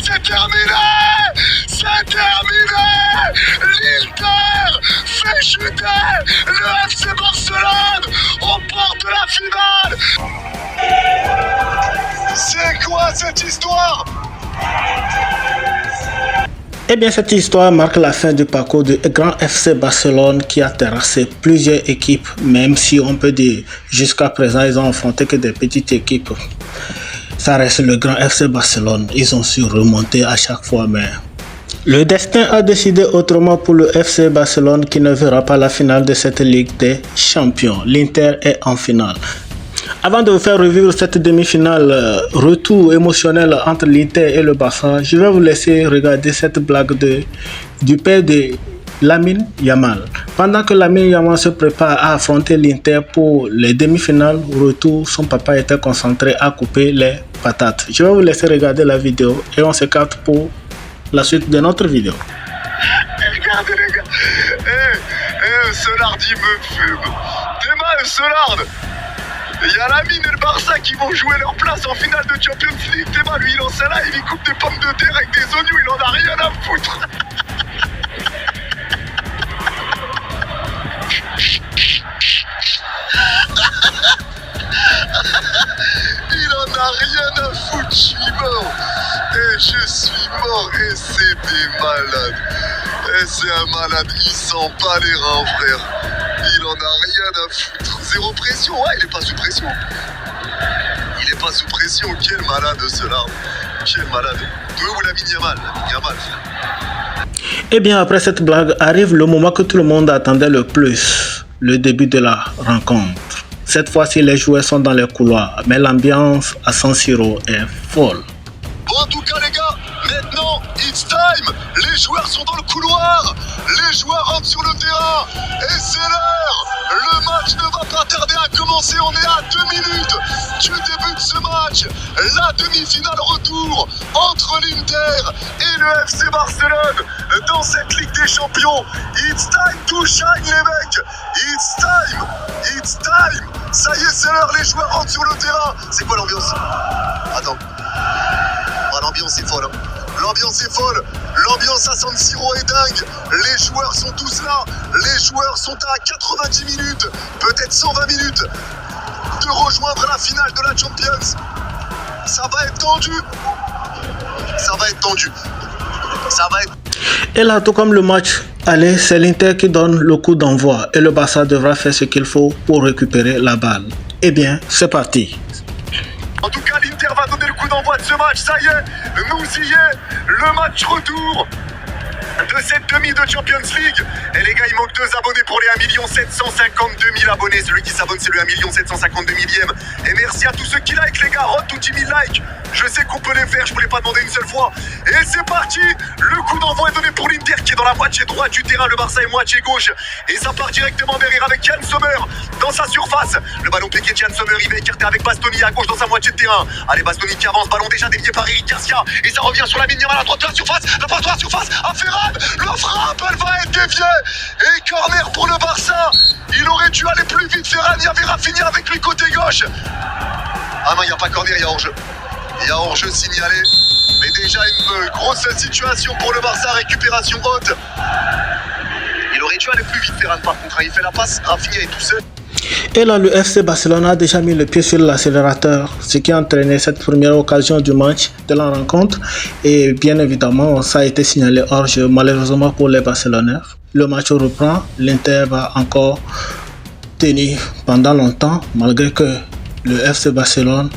c'est terminé! C'est terminé! L'Inter fait chuter le FC Barcelone aux portes de la finale! C'est quoi cette histoire? Eh bien, cette histoire marque la fin du parcours du grand FC Barcelone qui a terrassé plusieurs équipes, même si on peut dire jusqu'à présent ils ont affronté que des petites équipes. Ça reste le grand FC Barcelone, ils ont su remonter à chaque fois, mais le destin a décidé autrement pour le FC Barcelone qui ne verra pas la finale de cette Ligue des Champions. L'Inter est en finale. Avant de vous faire revivre cette demi-finale, retour émotionnel entre l'Inter et le Barça, je vais vous laisser regarder cette blague du père de Lamine Yamal. Pendant que Lamine Yamal se prépare à affronter l'Inter pour les demi-finales, retour, son papa était concentré à couper les patates. Je vais vous laisser regarder la vidéo et on se capte pour la suite de notre vidéo. Regardez les gars, Solardi me fume. Demain, Solard. Il y a Lamine et le Barça qui vont jouer leur place en finale de Champions League. Théma, lui, il lance un live, il coupe des pommes de terre avec des oignons, il en a rien à foutre. Il en a rien à foutre, je suis mort. Et je suis mort, et c'est des malades. Et c'est un malade, il sent pas les reins, frère. Il en a rien à foutre. Zéro pression, ouais, il est pas sous pression. Il est pas sous pression, quel malade cela. Quel malade. D'où vous l'avez mis Yamal, frère. Eh bien, après cette blague, arrive le moment que tout le monde attendait le plus, le début de la rencontre. Cette fois-ci, les joueurs sont dans les couloirs, mais l'ambiance à San Siro est folle. Bon, en tout cas, les gars, maintenant, it's time. Les joueurs sont dans le couloir. Les joueurs rentrent sur le terrain. Et c'est l'heure. Le match ne va pas tarder à commencer. On est à 2 minutes du début de ce match. La demi-finale retour entre l'Inter et le FC Barcelone dans cette Ligue des Champions. It's time to shine, les mecs. It's time. It's time. Ça y est, c'est l'heure. Les joueurs rentrent sur le terrain. C'est quoi l'ambiance? Attends. Ah, l'ambiance est folle. L'ambiance est folle. L'ambiance à San Siro est dingue. Les joueurs sont tous là. Les joueurs sont à 90 minutes, peut-être 120 minutes de rejoindre la finale de la Champions. Ça va être tendu. Ça va être tendu. Ça va être... Et là, tout comme le match aller, c'est l'Inter qui donne le coup d'envoi et le Barça devra faire ce qu'il faut pour récupérer la balle. Eh bien, c'est parti. En tout cas, l'Inter va donner le coup d'envoi de ce match. Ça y est, nous y est. Le match retour de cette demi de Champions League. Et les gars, il manque 2 abonnés pour les 1 752 000 abonnés. Celui qui s'abonne, c'est le 1 752 000e. Et merci à tous ceux qui like, les gars. Road to 10 000 likes. Je sais qu'on peut les faire, je ne vous l'ai pas demandé une seule fois. Et c'est parti. Le coup d'envoi est donné pour l'Inter qui est dans la moitié droite du terrain. Le Barça est moitié gauche. Et ça part directement derrière avec Yann Sommer dans sa surface. Le ballon piqué de Yann Sommer, il va écarter avec Bastoni à gauche dans sa moitié de terrain. Allez, Bastoni qui avance, ballon déjà dévié par Eric Garcia. Et ça revient sur la ligne à la droite de la surface. La droite de la surface à Ferran. Le frappe, elle va être déviée. Et corner pour le Barça. Il aurait dû aller plus vite, Ferran. Il y avait Rafinha avec lui côté gauche. Ah non, il n'y a pas corner, il y a hors-jeu. Il y a hors-jeu signalé. Mais déjà une grosse situation pour le Barça, récupération haute. Il aurait dû aller plus vite, Ferran, par contre. Il fait la passe, Rafinha est tout seul. Et là, le FC Barcelone a déjà mis le pied sur l'accélérateur, ce qui a entraîné cette première occasion du match de la rencontre. Et bien évidemment, ça a été signalé hors-jeu, malheureusement pour les Barcelonais. Le match reprend, l'Inter va encore tenir pendant longtemps, malgré que le FC Barcelone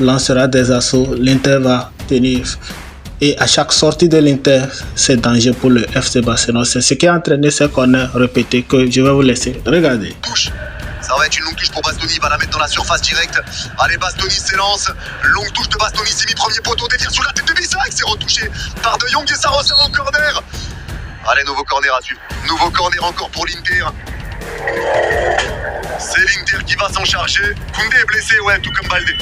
lancera des assauts, l'Inter va tenir. Et à chaque sortie de l'Inter, c'est danger pour le FC Barcelone. C'est ce qui a entraîné ces corners répétés que je vais vous laisser regarder. Touche. Ça va être une longue touche pour Bastoni, il va la mettre dans la surface directe. Allez, Bastoni s'élance. Longue touche de Bastoni, c'est mis premier poteau, dévire sur la tête de Bissac, c'est retouché par De Jong et ça resserre en corner. Allez, nouveau corner à suivre. Nouveau corner encore pour l'Inter. C'est l'Inter qui va s'en charger. Koundé est blessé, ouais, tout comme Baldé.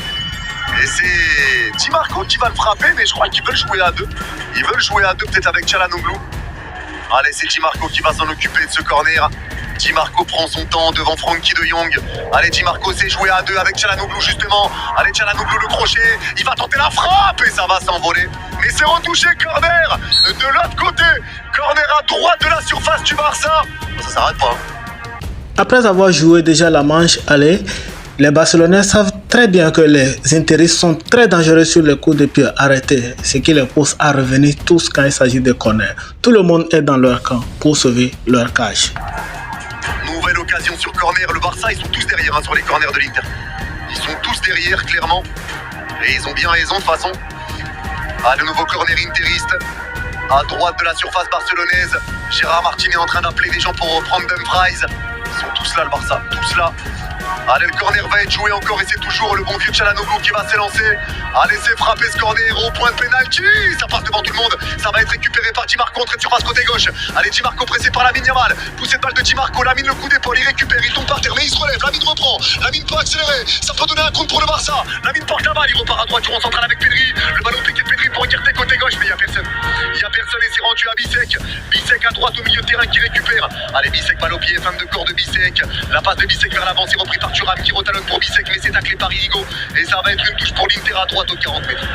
Et c'est Di Marco qui va le frapper, mais je crois qu'ils veulent jouer à 2. Ils veulent jouer à 2, peut-être avec Çalhanoğlu. Allez, c'est Di Marco qui va s'en occuper de ce corner. Di Marco prend son temps devant Frenkie de Jong. Allez, Di Marco s'est joué à 2 avec Çalhanoğlu justement. Allez, Çalhanoğlu le crochet. Il va tenter la frappe et ça va s'envoler. Mais c'est retouché, corner de l'autre côté. Corner à droite de la surface du Barça. Ça s'arrête pas. Après avoir joué déjà la manche aller, les Barcelonais savent très bien que les Interistes sont très dangereux sur les coups de pied arrêtés, ce qui les pousse à revenir tous quand il s'agit de corner. Tout le monde est dans leur camp pour sauver leur cage. Nouvelle occasion sur corner. Le Barça, ils sont tous derrière sur les corners de l'Inter. Ils sont tous derrière, clairement. Et ils ont bien raison de toute façon. Ah, de nouveau corner interiste. À droite de la surface barcelonaise. Gérard Martin est en train d'appeler des gens pour reprendre Dumfries. Ils sont tous là, le Barça, tous là. Allez, le corner va être joué encore et c'est toujours le bon vieux Çalhanoğlu qui va s'élancer. Allez, c'est frapper ce corner au point de pénalty. Ça passe devant tout le monde. Ça va être récupéré par Di Marco, entrée de surface côté gauche. Allez, Di Marco pressé par Lamine Yamal. Poussée de balle de Di Marco. Lamine le coup d'épaule, il récupère, il tombe par terre, mais il se relève. Lamine reprend. Lamine peut accélérer. Ça peut donner un compte pour le Barça. Lamine porte la balle, il repart à droite, tour en centrale avec Pedri. Le ballon piqué de Pedri pour écarter côté gauche, mais il n'y a personne. Il n'y a personne et c'est rendu à Bissek. Bissek à droite au milieu de terrain qui récupère. Allez, Bissek balle au pied, femme de corps de Bissek. La passe de Bissek vers l'avant, c'est repris par Thuram qui retalonne pour Bissek, mais c'est taclé par Inigo. Et ça va être une touche pour l'Inter à droite aux 40 mètres.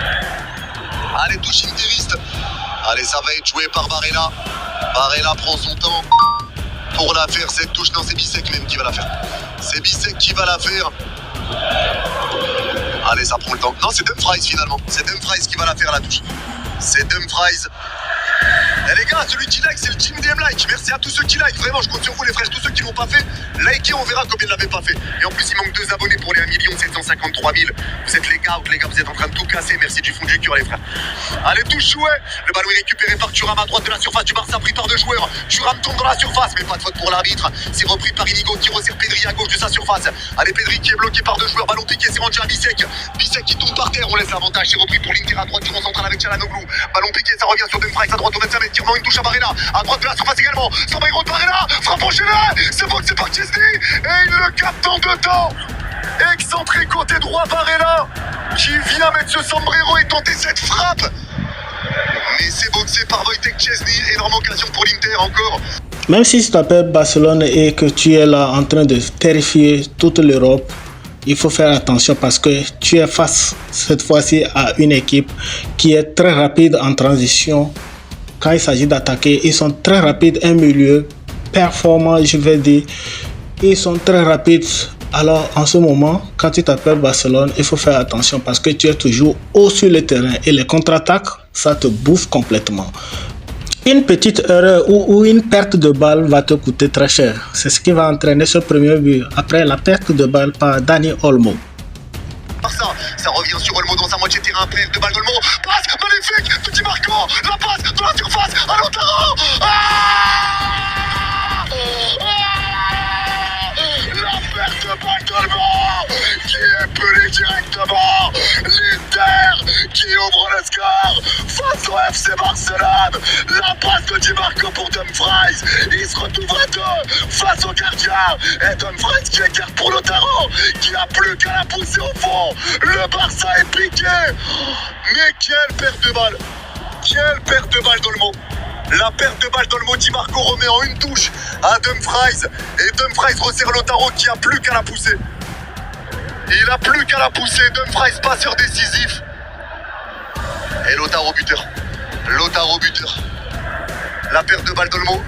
Allez, touche interiste. Allez, ça va être joué par Barella. Barella prend son temps pour la faire, cette touche. Non, c'est Bissek même qui va la faire. C'est Bissek qui va la faire. Allez, ça prend le temps. Non, c'est Dumfries finalement. C'est Dumfries qui va la faire, la touche. C'est Dumfries. Et les gars, celui qui like, c'est le Team DM Like. Merci à tous ceux qui like. Vraiment, je compte sur vous, les frères. Tous ceux qui l'ont pas fait, likez, on verra combien ne l'avaient pas fait. Et en plus, il manque 2 abonnés pour les 1 753 000. Vous êtes les gars, vous êtes en train de tout casser. Merci du fond du cœur, les frères. Allez, touche joué. Le ballon est récupéré par Thuram à droite de la surface du Barça, pris par 2 joueurs. Thuram tombe dans la surface, mais pas de faute pour l'arbitre. C'est repris par Inigo qui resserre Pedri à gauche de sa surface. Allez, Pedri qui est bloqué par 2 joueurs. Ballon piqué, c'est rendu à Bissek. Bissek qui tombe par terre, on laisse l'avantage. C'est repris pour l'Inter à droite, tour en centrale avec Çalhanoğlu. Ballon piqué, ça revient sur Dumfries à droite au 25 mètres. Qui remet une touche à Barella. À droite de la surface également. Sombrero de Barella. Frappe enchaînée. C'est bon, c'est par Chesney. Et il le capte en 2 temps. Excentré côté droit Barella. Qui vient mettre ce sombrero et tenter cette frappe. Mais c'est boxé par Wojtek Szczesny. Énorme occasion pour l'Inter encore. Même si tu t'appelles Barcelone et que tu es là en train de terrifier toute l'Europe, il faut faire attention parce que tu es face cette fois-ci à une équipe qui est très rapide en transition. Quand il s'agit d'attaquer, ils sont très rapides, un milieu performant, je vais dire. Ils sont très rapides. Alors, en ce moment, quand tu t'appelles Barcelone, il faut faire attention parce que tu es toujours haut sur le terrain et les contre-attaques, ça te bouffe complètement. Une petite erreur ou une perte de balle va te coûter très cher. C'est ce qui va entraîner ce premier but après la perte de balle par Dani Olmo. Ça revient sur Olmo dans sa moitié terrain, perte de balle d'Olmo. Passe magnifique de Di Marco. La passe dans la surface à Lautaro. La perte de balle d'Olmo qui est pelée directement. L'Inter qui ouvre le score face au FC Barcelone. La passe de Di Marco pour Dumfries. Il se retrouve à 2 face au gardien. Et Dumfries qui écarte pour Lautaro, qui n'a plus qu'à la pousser au fond. Le Barça est piqué. Mais quelle perte de balle. Quelle perte de balle d'Olmo. La perte de balle d'Olmo, Di Marco remet en une touche à Dumfries. Et Dumfries resserre Lautaro qui n'a plus qu'à la pousser. Il n'a plus qu'à la pousser. Dumfries passeur décisif. Et Lautaro buteur. Lautaro buteur. La perte de balle d'Olmo.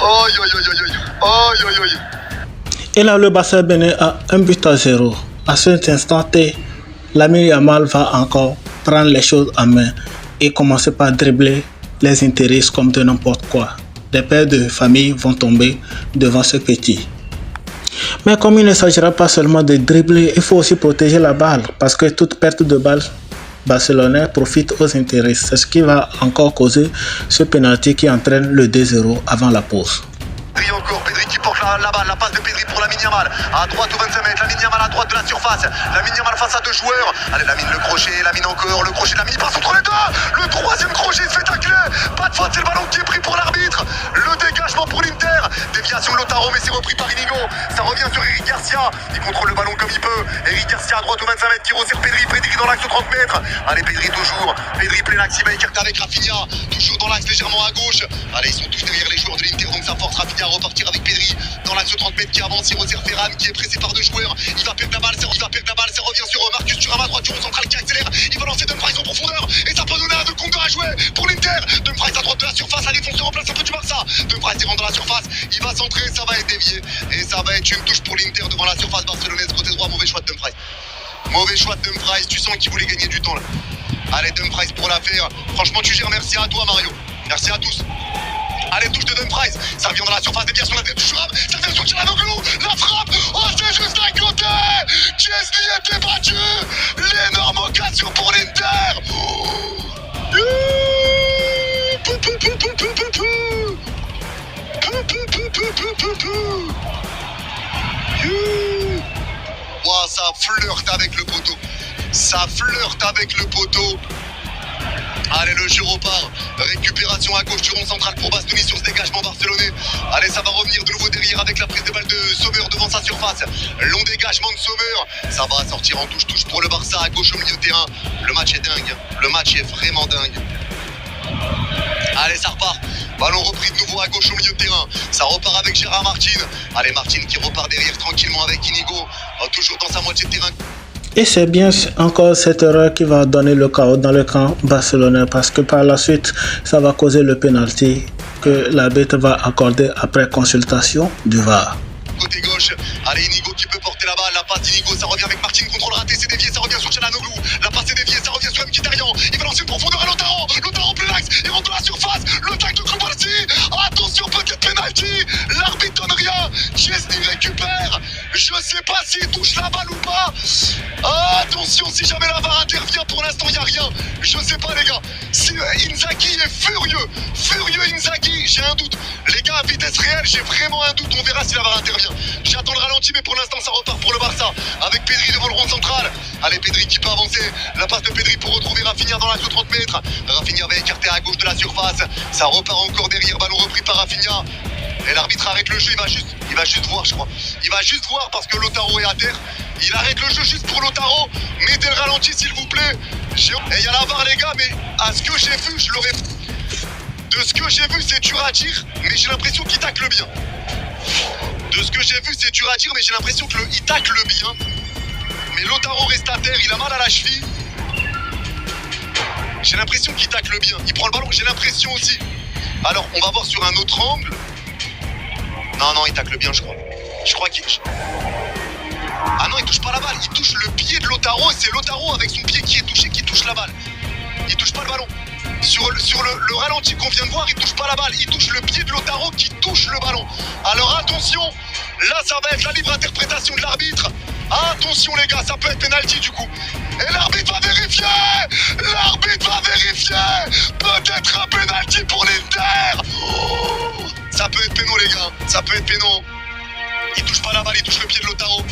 Aïe aïe aïe aïe aïe. Aïe aïe aïe. Et là, le Barça menait à 1-0. À cet instant T, Lamine Yamal va encore prendre les choses en main et commencer par dribbler les intérêts comme de n'importe quoi. Les pères de famille vont tomber devant ce petit. Mais comme il ne s'agira pas seulement de dribbler, il faut aussi protéger la balle parce que toute perte de balle barcelonais profite aux intérêts. C'est ce qui va encore causer ce pénalty qui entraîne le 2-0 avant la pause. Pedri encore, Pedri qui porte la balle, la passe de Pedri pour Lamine Yamal, à droite au 25 mètres, Lamine Yamal à droite de la surface, Lamine Yamal face à 2 joueurs, allez Lamine le crochet, Lamine encore, le crochet de Lamine, il passe entre les 2, le 3e crochet se fait tacler, pas de faute, c'est le ballon qui est pris pour l'arbitre, le dégagement pour l'Inter, déviation de Lautaro mais c'est repris par Inigo, ça revient sur Eric Garcia, il contrôle le ballon comme il peut, Eric Garcia à droite au 25 mètres qui resserre Pedri Pedri dans l'axe de 30 mètres. Allez, Pedri toujours. Pedri plein axe, il va écarter avec Rafinha. Toujours dans l'axe légèrement à gauche. Allez, ils sont tous derrière les joueurs de l'Inter, donc ça force Rafinha à repartir avec Pedri. Dans l'axe de 30 mètres qui avance, il resserre Ferran qui est pressé par deux joueurs. Il va perdre la balle, ça revient sur Marcus Thuram à droite, du central qui accélère. Il va lancer Dumfries en profondeur. Et ça peut donner un 2 contre 2 à jouer pour l'Inter. Dumfries à droite de la surface, la défense remplace un peu du Barça. Dumfries il rentre dans la surface, il va centrer, ça va être dévié. Et ça va être une touche pour l'Inter devant la surface barcelonaise. Côté droit, mauvais choix de Dumfries. Mauvais choix de Dumfries, tu sens qu'il voulait gagner du temps là. Allez, Dumfries pour la faire. Franchement, tu gères, merci à toi Mario. Merci à tous. Allez, touche de Dumfries, ça revient dans la surface, déviation de la tête de Thuram, ça vient sur Çalhanoğlu, la frappe, oh c'est juste à côté. Chesney était battu, l'énorme occasion pour l'Inter. Wow, ça flirte avec le poteau, ça flirte avec le poteau. Allez, le jeu repart. Récupération à gauche du rond central pour Bastoni sur ce dégagement barcelonais. Allez, ça va revenir de nouveau derrière avec la prise de balle de Sommer devant sa surface. Long dégagement de Sommer. Ça va sortir en touche-touche pour le Barça à gauche au milieu de terrain. Le match est dingue. Le match est vraiment dingue. Allez, ça repart. Ballon repris de nouveau à gauche au milieu de terrain. Ça repart avec Gérard Martin. Allez, Martin qui repart derrière tranquillement avec Inigo. Toujours dans sa moitié de terrain. Et c'est bien encore cette erreur qui va donner le chaos dans le camp barcelonais parce que par la suite, ça va causer le penalty que l'arbitre va accorder après consultation du VAR. Côté gauche, allez Inigo qui peut porter la balle, la passe d'Inigo, ça revient avec Martin, contrôle raté, c'est dévié, ça revient sur Çalhanoğlu, la passe est déviée, ça revient sur Mkhitaryan, il va lancer une profondeur à Lautaro plein axe, il rentre dans la surface, le tacle de Koulibaly, attention peut-être penalty, l'arbitre donne rien, Chesney récupère, je sais pas s'il touche la balle ou pas, attention si jamais la VAR intervient, pour l'instant il n'y a rien, je sais pas les gars, si Inzaghi est furieux Inzaghi, j'ai un doute, les gars à vitesse réelle, j'ai vraiment un doute, on verra si la VAR intervient. J'attends le ralenti, mais pour l'instant ça repart pour le Barça avec Pedri devant le rond central. Allez, Pedri qui peut avancer, la passe de Pedri pour retrouver Rafinha dans l'axe de 30 mètres. Rafinha va écarter à gauche de la surface, ça repart encore derrière, ballon repris par Rafinha. Et l'arbitre arrête le jeu, il va juste voir je crois. Il va juste voir parce que Lautaro est à terre. Il arrête le jeu juste pour Lautaro. Mettez le ralenti s'il vous plaît. Et il y a la VAR les gars, mais à ce que j'ai vu, je l'aurais... De ce que j'ai vu, c'est dur à dire, mais j'ai l'impression qu'il tacle bien. De ce que j'ai vu, c'est dur à dire, mais j'ai l'impression qu'il tacle bien. Mais Lautaro reste à terre, il a mal à la cheville. J'ai l'impression qu'il tacle bien. Il prend le ballon, j'ai l'impression aussi. Alors, on va voir sur un autre angle. Non, il tacle bien, je crois. Je crois qu'il... Ah non, il touche pas la balle. Il touche le pied de Lautaro et c'est Lautaro avec son pied qui est touché qui touche la balle. Il touche pas le ballon. Sur le ralenti qu'on vient de voir, il touche pas la balle, il touche le pied de Lautaro qui touche le ballon. Alors attention, là ça va être la libre interprétation de l'arbitre. Attention les gars, ça peut être penalty du coup. Et l'arbitre va vérifier. Peut-être un penalty pour l'Inter. Ça peut être péno les gars, ça peut être péno. Il touche pas la balle, il touche le pied de Lautaro.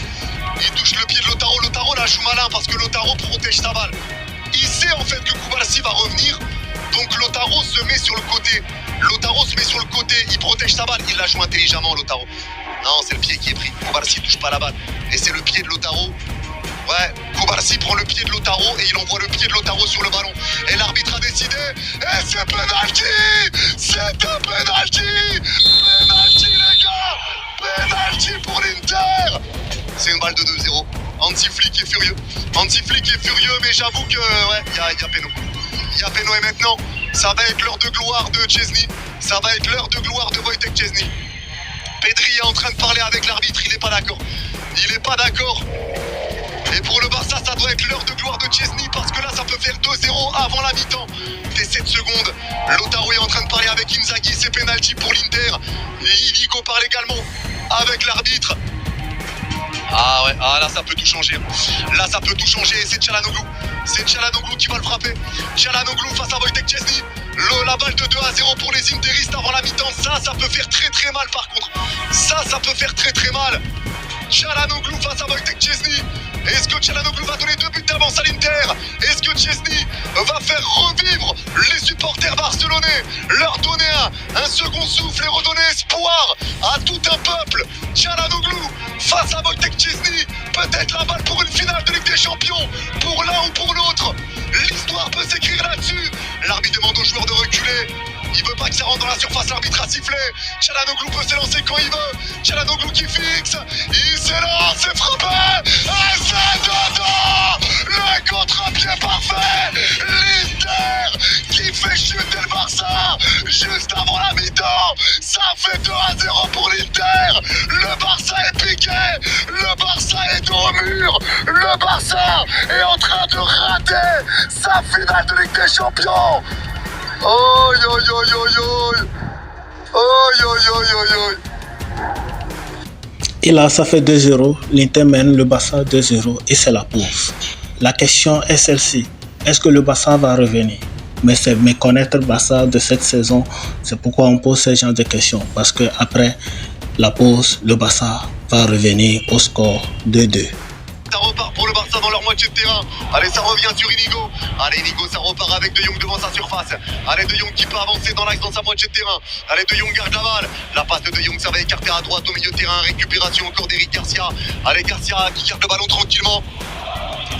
Lautaro là joue malin parce que Lautaro protège sa balle. Il sait en fait que Koulibaly va revenir. Donc Lautaro se met sur le côté, il protège sa balle, il la joue intelligemment Lautaro. Non, c'est le pied qui est pris, Koulibaly touche pas la balle. Et c'est le pied de Lautaro. Ouais, Koulibaly prend le pied de Lautaro et il envoie le pied de Lautaro sur le ballon. Et l'arbitre a décidé, et c'est penalty. C'est un penalty. Penalty les gars. Penalty pour l'Inter. C'est une balle de 2-0. Hansi Flick est furieux, mais j'avoue que, ouais, il y a péno. Il y a péno et maintenant, ça va être l'heure de gloire de Chesney. Ça va être l'heure de gloire de Wojtek Chesney. Pedri est en train de parler avec l'arbitre, il est pas d'accord. Et pour le Barça, ça doit être l'heure de gloire de Chesney parce que là, ça peut faire 2-0 avant la mi-temps. Des 7 secondes, Lautaro est en train de parler avec Inzaghi, c'est penalty pour l'Inter. Et Inigo parle également avec l'arbitre. Ah ouais, là ça peut tout changer. Et c'est Çalhanoğlu qui va le frapper. Çalhanoğlu face à Wojtek Chesney. La balle de 2-0 pour les Interistes avant la mi-temps. Ça peut faire très très mal par contre. Ça peut faire très très mal. Çalhanoğlu face à Wojtek Chesney. Est-ce que Çalhanoğlu va donner 2 buts d'avance à l'Inter? Est-ce que Chesney va faire revivre les supporters barcelonais, leur donner un second souffle et redonner espoir à tout un peuple? Çalhanoğlu face à Wojtek Chesney, peut-être la balle pour une finale de Ligue des Champions, pour l'un ou pour l'autre. L'histoire peut s'écrire là-dessus. L'arbitre demande aux joueurs de reculer. Il veut pas que ça rentre dans la surface, l'arbitre a sifflé. Çalhanoğlu peut s'élancer quand il veut. Çalhanoğlu qui fixe. Il s'élance, c'est frappé. Et c'est dedans. Le contre-pied parfait. L'Inter qui fait chuter le Barça juste avant la mi-temps. Ça fait 2-0 pour l'Inter. Le Barça est piqué. Le Barça est dos au mur. Le Barça est en train de rater sa finale de Ligue des Champions. Oi, oi, oi, oi, oi. Oi, oi, oi, oi, oi. Et là, ça fait 2-0. L'Inter mène le Barça 2-0 et c'est la pause. La question est celle-ci. Est-ce que le Barça va revenir? Mais c'est méconnaître le Barça de cette saison. C'est pourquoi on pose ce genre de questions. Parce que après la pause, le Barça va revenir au score 2-2. Ça repart pour le Barça dans leur moitié de terrain. Allez, ça revient sur Inigo. Allez, Inigo, ça repart avec De Jong devant sa surface. Allez, De Jong qui peut avancer dans l'axe dans sa moitié de terrain. Allez, De Jong garde la balle. La passe de Jong, ça va écarter à droite au milieu de terrain. Récupération encore d'Eric Garcia. Allez, Garcia qui garde le ballon tranquillement.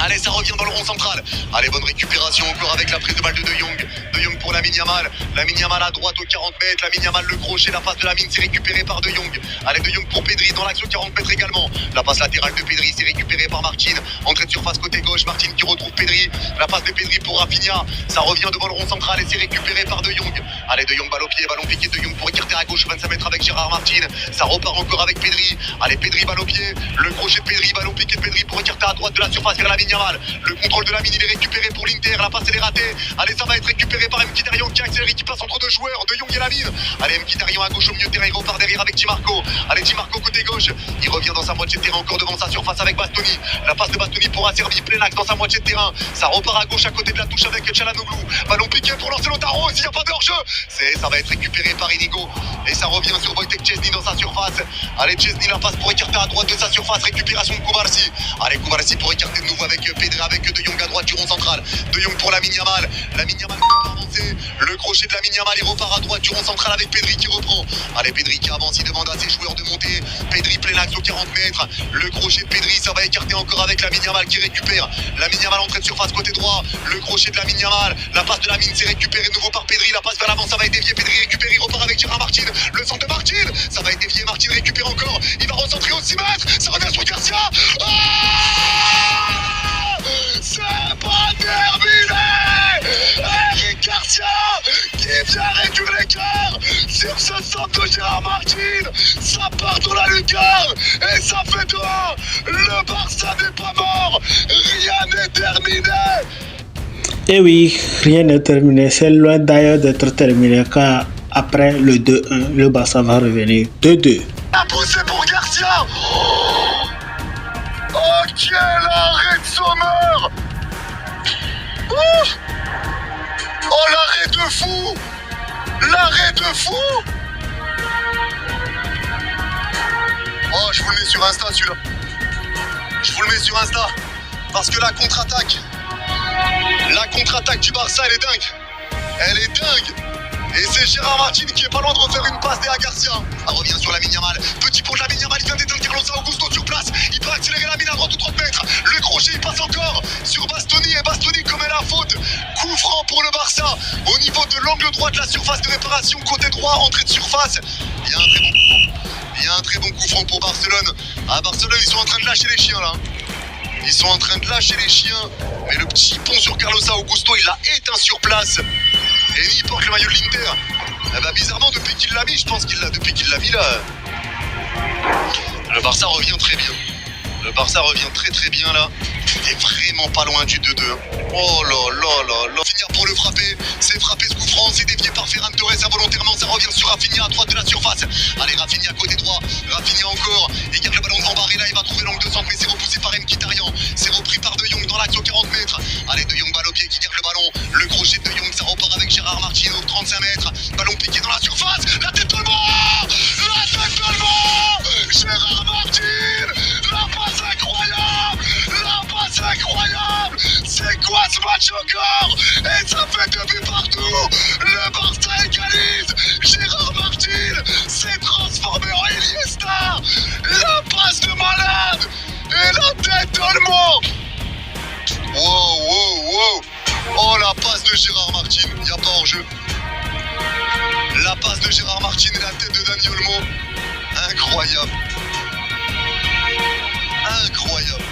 Allez, ça revient dans le rond central. Allez, bonne récupération encore avec la prise de balle de Jong. De Jong pour Lamine Yamal. Lamine Yamal à droite aux 40 mètres. Lamine Yamal le crochet. La passe de Lamine, c'est récupéré par De Jong. Allez, De Jong pour Pedri dans l'axe aux 40 mètres également. La passe latérale de Pedri, c'est récupéré par Martin. Entrée de surface côté gauche. Martin qui retrouve Pedri. La passe de Pedri pour Rafinha. Ça revient devant le rond central et c'est récupéré par De Jong. Allez, De Jong balle au pied. Ballon piqué de Jong pour écarter à gauche 25 mètres avec Gérard Martin. Ça repart encore avec Pedri. Allez, Pedri balle au pied. Le crochet de Pedri. Ballon piqué de Pedri pour écarter à droite de la surface vers Lamine Yamal. Le contrôle de Lamine, il est récupéré pour l'Inter. La passe, elle est ratée. Allez, ça va être récupéré par Mkhitaryan qui accélère, qui passe entre deux joueurs, De Jong et Lamine. Allez, Mkhitaryan à gauche au milieu de terrain, il repart derrière avec Di Marco. Allez, Di Marco côté gauche. Il revient dans sa moitié de terrain, encore devant sa surface avec Bastoni. La passe de Bastoni pour Acerbi, plein axe dans sa moitié de terrain. Ça repart à gauche à côté de la touche avec Çalhanoğlu. Ballon piqué pour lancer Lautaro. S'il n'y a pas de hors-jeu, ça va être récupéré par Inigo. Et ça revient sur Wojtek Szczesny dans sa surface. Allez, Szczesny, la passe pour écarter à droite de sa surface. Récupération de Koubarsi. Allez, Koubarsi pour écarter de nouveau avec Pedri, avec De Jong à droite du rond central. De Jong pour Lamine Yamal. Lamine Yamal peut avancer. Le crochet de Lamine Yamal, il repart à droite du rond central avec Pedri qui reprend. Allez, Pedri qui avance, il demande à ses joueurs de monter. Pedri plein axe aux 40 mètres. Le crochet de Pedri, ça va écarter encore avec Lamine Yamal qui récupère. Lamine Yamal entrée de surface côté droit. Le crochet de Lamine Yamal. La passe de Lamine, c'est récupéré de nouveau par Pedri. La passe vers l'avant, ça va être dévié. Pedri récupère, il repart avec Gérard Martin. Le centre de Martin, ça va être dévié. Martin récupère encore. Il va recentrer au 6 mètres. Ça revient sur Garcia. Oh, c'est pas terminé. Eric Garcia qui vient réduire l'écart sur ce centre de Gérard Martin. Ça part dans la lucarne et ça fait 2-1. Le Barça n'est pas mort. Rien n'est terminé. Et oui, rien n'est terminé. C'est loin d'ailleurs d'être terminé car après le 2-1, le Barça va revenir 2-2. La poussée pour Garcia. Oh, quel arrêt de Sommer. Oh, l'arrêt de fou. L'arrêt de fou. Oh, je vous le mets sur Insta celui-là. Je vous le mets sur Insta. Parce que la contre-attaque du Barça, elle est dingue. Elle est dingue. Et c'est Gérard Martin qui est pas loin de refaire une passe à Garcia. Ça revient sur Lamine Yamal. Petit pont de Lamine Yamal, il vient d'éteindre Carlos Augusto sur place. Il peut accélérer Lamine à droite ou 30 mètres. Le crochet, il passe encore sur Bastoni. Et Bastoni commet la faute. Coup franc pour le Barça. Au niveau de l'angle droit de la surface de réparation. Côté droit, entrée de surface. Il y a un très bon coup franc. Il y a un très bon coup franc pour Barcelone. À Barcelone, ils sont en train de lâcher les chiens là. Ils sont en train de lâcher les chiens. Mais le petit pont sur Carlos Augusto, il l'a éteint sur place. Et il porte le maillot de l'Inter. Eh ben, bizarrement, depuis qu'il l'a mis, je pense qu'il l'a. Depuis qu'il l'a mis là. Le Barça revient très bien. Le Barça revient très très bien là. Il est vraiment pas loin du 2-2. Oh là là là là. Finir pour le frapper. C'est frappé ce coup franc. C'est dévié par Ferran Torres involontairement. Ça revient sur Rafinha à droite de la surface. Allez, Rafinha côté droit. Rafinha encore. Il garde le ballon devant Barré là. Il va trouver l'angle de centre. Mais c'est repoussé par Mkhitaryan. C'est repris par De Jong dans l'axe aux 40 mètres. Allez, De Jong balle au pied qui garde le ballon. Le crochet de Jong. Ça repart avec Gérard Martin aux 35 mètres. Ballon piqué dans la surface. La tête de le mort. La tête de le mort. Gérard Martin. La passe incroyable. La passe incroyable. C'est quoi ce match encore? Et ça fait 2 buts partout. Le Barça égalise. Gérard Martin s'est transformé en de Gérard Martin et la tête de Dani Olmo. Incroyable. Incroyable.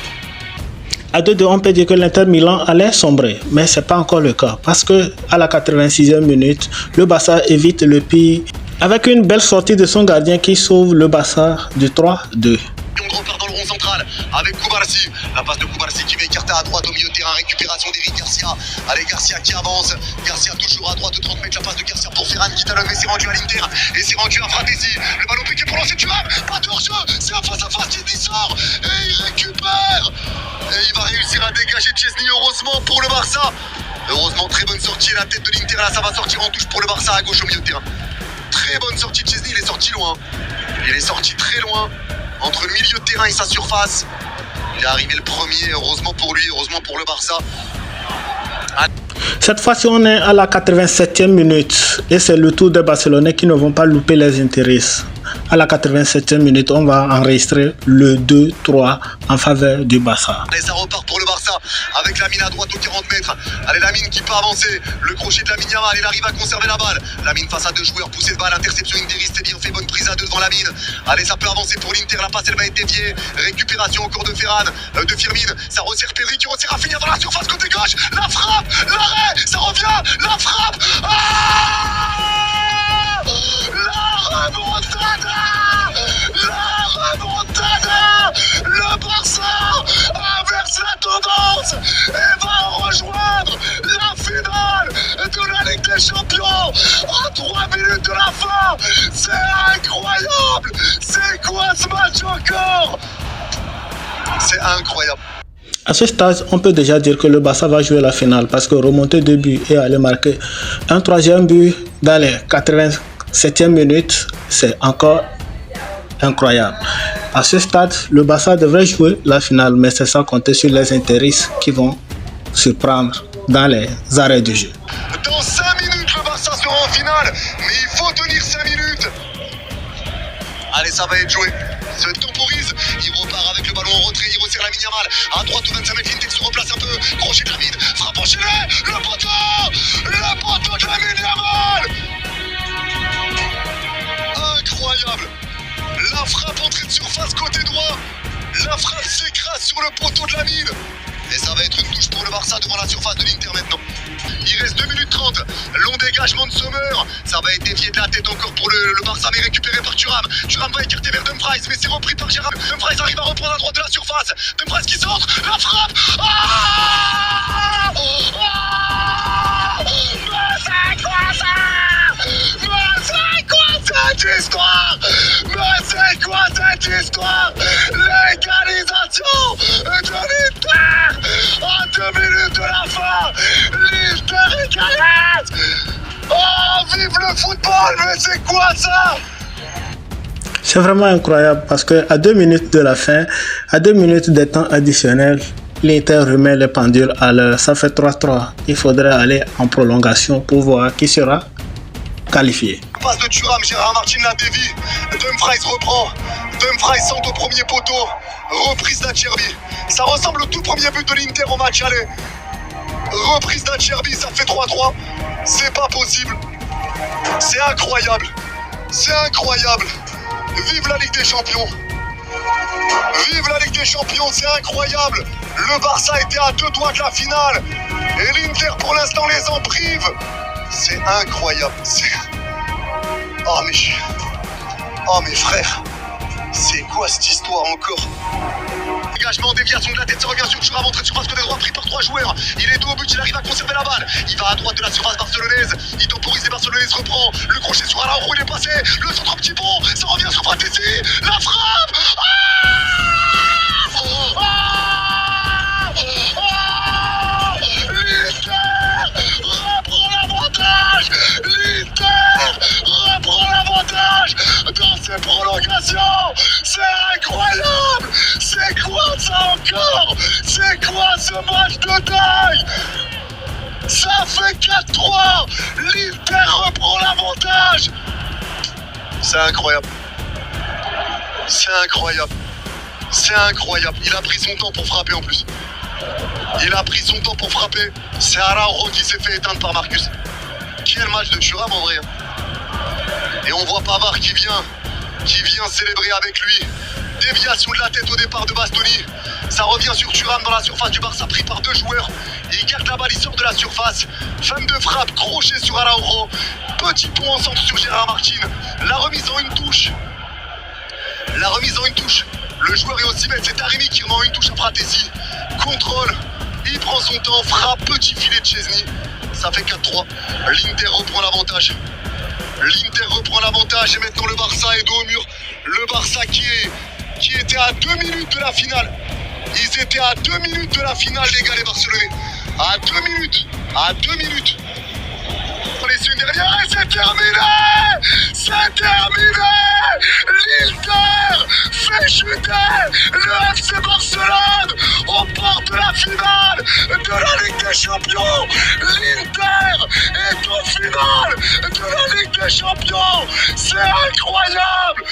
À 2-2, on peut dire que l'Inter Milan allait sombrer, mais ce n'est pas encore le cas parce que à la 86e minute, le Barça évite le pire avec une belle sortie de son gardien qui sauve le Barça du 3-2. On repart dans le rond central avec Koubarsi. La passe de Koubarsi qui va écarter à droite au milieu de terrain. Récupération d'Eric Garcia. Allez, Garcia qui avance. Garcia toujours à droite de 30 mètres. La passe de Garcia pour Ferran qui talonne. Et c'est rendu à l'Inter. Et c'est rendu à Fratesi. Le ballon piqué pour lancer Thuram. Pas de hors-jeu. C'est un face-à-face qui sort. Et il récupère. Et il va réussir à dégager Chesney. Heureusement pour le Barça. Heureusement, très bonne sortie. La tête de l'Inter. Là, ça va sortir en touche pour le Barça à gauche au milieu de terrain. Très bonne sortie de Chesney. Il est sorti loin. Il est sorti très loin. Entre le milieu de terrain et sa surface. Il est arrivé le premier, heureusement pour lui, heureusement pour le Barça. Cette fois-ci, on est à la 87e minute et c'est le tour des Barcelonais qui ne vont pas louper les intérêts. À la 87e minute, on va enregistrer le 2-3 en faveur du Barça. Allez, ça repart pour le Barça avec Lamine à droite aux 40 mètres. Allez, Lamine qui peut avancer. Le crochet de Lamine Yamal, il arrive à conserver la balle. Lamine face à deux joueurs, poussée de balle, interception Indiri, c'était bien fait, bonne prise à deux devant Lamine. Allez, ça peut avancer pour l'Inter, la passe elle va être déviée. Récupération encore de Ferran, de Firmine. Ça resserre Pedri qui resserre Rafinha dans la surface côté gauche. La frappe, l'arrêt, ça revient, la frappe. La remontada. La remontada. Le Barça inverse la tendance et va rejoindre la finale de la Ligue des Champions à 3 minutes de la fin. C'est incroyable. C'est quoi ce match encore? C'est incroyable. À ce stade, on peut déjà dire que le Barça va jouer la finale parce que remonter 2 buts et aller marquer un troisième but dans les 87e minute, c'est encore incroyable. À ce stade, le Barça devrait jouer la finale, mais c'est sans compter sur les intérêts qui vont surprendre dans les arrêts du jeu. Dans 5 minutes, le Barça sera en finale, mais il faut tenir 5 minutes. Allez, ça va être joué. Se temporise, il repart avec le ballon en retrait, il resserre Lamine Yamal. À droite au 25 mètres, l'Inter se replace un peu. Crochet de David, frappe enchaînée, le poteau de Lamine Yamal. Incroyable. La frappe entrée de surface côté droit. La frappe s'écrase sur le poteau de Lamine. Et ça va être une touche pour le Barça devant la surface de l'Inter maintenant. Il reste 2 minutes 30. Long dégagement de Sommer. Ça va être dévié de la tête encore pour le Barça, mais récupéré par Thuram. Thuram va écarter vers Dumfries, mais c'est repris par Gérard. Dumfries arrive à reprendre à droite de la surface. Dumfries qui centre. La frappe. Mais c'est quoi ça? Mais c'est quoi cette histoire? Mais c'est quoi cette histoire? L'égalisation de l'Inter à 2 minutes de la fin. L'Inter égalise. Oh, vive le football, mais c'est quoi ça? C'est vraiment incroyable parce qu'à 2 minutes de la fin, à 2 minutes des temps additionnels, l'Inter remet les pendules à l'heure. Ça fait 3-3. Il faudrait aller en prolongation pour voir qui sera qualifié. Passe de Thuram, Gérard Martin la dévie. Dumfries reprend. Dumfries centre au premier poteau. Reprise d'Acerbi. Ça ressemble au tout premier but de l'Inter au match aller. Reprise d'Acerbi, ça fait 3-3. C'est pas possible. C'est incroyable. C'est incroyable. Vive la Ligue des Champions. Vive la Ligue des Champions, c'est incroyable. Le Barça était à 2 doigts de la finale. Et l'Inter pour l'instant les en prive. C'est incroyable. Oh mes frères. C'est quoi cette histoire encore? Dégagement, déviation de la tête, ça revient sur Thuram, entrée de surface côté droit, pris par 3 joueurs. Il est dos au but, il arrive à conserver la balle. Il va à droite de la surface barcelonaise. Il temporise et Barcelonaise reprend. Le crochet sur Araujo, il est passé. Le centre petit pont, ça revient sur Fratesi. La frappe. L'Inter reprend l'avantage. L'Inter reprend l'avantage dans ses prolongations. C'est incroyable. C'est quoi ça encore? C'est quoi ce match de dingue? Ça fait 4-3. L'Inter reprend l'avantage. C'est incroyable. C'est incroyable. C'est incroyable. Il a pris son temps pour frapper en plus. Il a pris son temps pour frapper. C'est Araujo qui s'est fait éteindre par Marcus. Quel match de Thuram en vrai. Et on voit Pavard qui vient célébrer avec lui. Déviation de la tête au départ de Bastoni. Ça revient sur Thuram dans la surface du Barça, pris par deux joueurs. Il garde la balle, il sort de la surface. Fin de frappe, crochet sur Araujo. Petit pont ensemble sur Gérard Martin. La remise en une touche. Le joueur est aussi bête, c'est Taremi qui remet en une touche à Fratesi. Contrôle, il prend son temps, frappe, petit filet de Chesney. Ça fait 4-3. L'Inter reprend l'avantage. Et maintenant le Barça est dos au mur. Le Barça qui était à 2 minutes de la finale. Ils étaient à 2 minutes de la finale, les gars, les Barcelonais. À 2 minutes. C'est une dernière et c'est terminé. L'Inter fait chuter le FC Barcelone au port de la finale de la Ligue des Champions. L'Inter est au final de la Ligue des Champions. C'est incroyable.